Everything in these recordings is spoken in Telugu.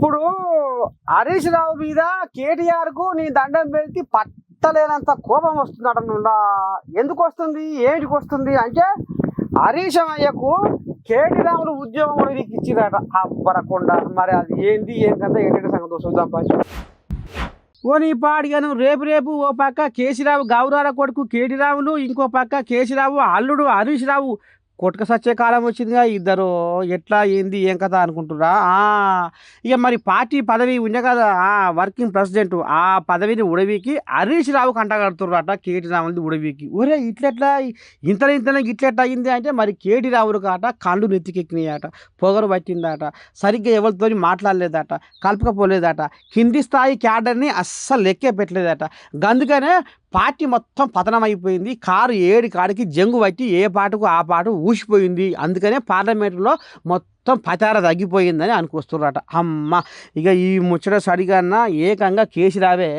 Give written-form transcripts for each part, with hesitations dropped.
ఇప్పుడు హరీష్ రావు మీద కేటీఆర్ కు నీ దండం పెడితే పట్టలేనంత కోపం వస్తుందట నుండా. ఎందుకు వస్తుంది, ఏమిటికి వస్తుంది అంటే హరీష్ అయ్యకు కేటీ రాములు ఉద్యోగం కూడా నీకు ఇచ్చిరట అబ్బరకుండా. మరి అది ఏంది ఏం కదా ఏంటంటే సంగతి చూద్దాం పని. ఓ నీ పాడిగాను రేపు రేపు ఓ పక్క కేసీరావు గౌరాల కొడుకు కేటీ రావులు, ఇంకో పక్క కేసీరావు అల్లుడు హరీష్ రావు కొట్టుక సచ్చే కాలం వచ్చిందిగా. ఇద్దరు ఎట్లా ఏంది ఏం కథ అనుకుంటురా. ఇక మరి పార్టీ పదవి ఉండే కదా వర్కింగ్ ప్రెసిడెంట్, ఆ పదవిని ఉడవికి హరీష్ రావుకి అంటగడుతుర్రట కేటీ రావులది ఉడవికి. ఒరే ఇట్లెట్లా ఇంతనే ఇట్లెట్లా అయింది అంటే మరి కేటీ రావులు కాట కళ్ళు నెత్తికెక్కినాయట, పొగరు పట్టిందట, సరిగ్గా ఎవరితో మాట్లాడలేదట, కలుపుకపోలేదట, కింది స్థాయి క్యాడర్ని అస్సలు లెక్కే పెట్టలేదట. అందుకనే పార్టీ మొత్తం పతనం అయిపోయింది. కారు ఏడి కాడికి జంగు పట్టి ఏ పాటకు ఆ పాట ఊసిపోయింది. అందుకనే పార్లమెంటులో మొత్తం పతార తగ్గిపోయిందని అనుకొస్తున్నారట. అమ్మ ఇక ఈ ముచ్చట సరిగా ఏకంగా కేసీరావే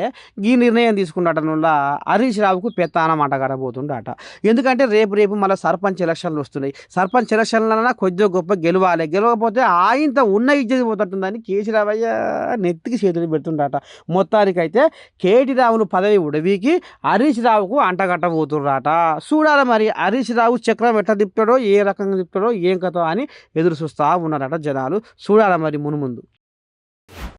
ఈ నిర్ణయం తీసుకున్నట నుల్ల హరీష్ రావుకు పెత్తానం అంటగడబోతుండట. ఎందుకంటే రేపు మళ్ళీ సర్పంచ్ ఎలక్షన్లు వస్తున్నాయి. సర్పంచ్ ఎలక్షన్లన్నా కొద్దిగా గొప్ప గెలవాలి, గెలవకపోతే ఆయంత ఉన్న ఇజ్జతి పోతుందని కేసీరావయ్య నెత్తికి చేతులు పెడుతుండట. మొత్తానికైతే కేటీ రావులు పదవి ఉడవికి హరీష్ రావుకు అంటగట్టబోతుర్రాట. చూడాలి మరి హరీష్ రావు చక్రం ఎట్లా తిప్పుతాడో, ఏ రకంగా తిప్పుతాడో ఏం కథో అని ఎదురు చూస్తా ఉన్నారట జనాలు. చూడాలి మరి మునుముందు.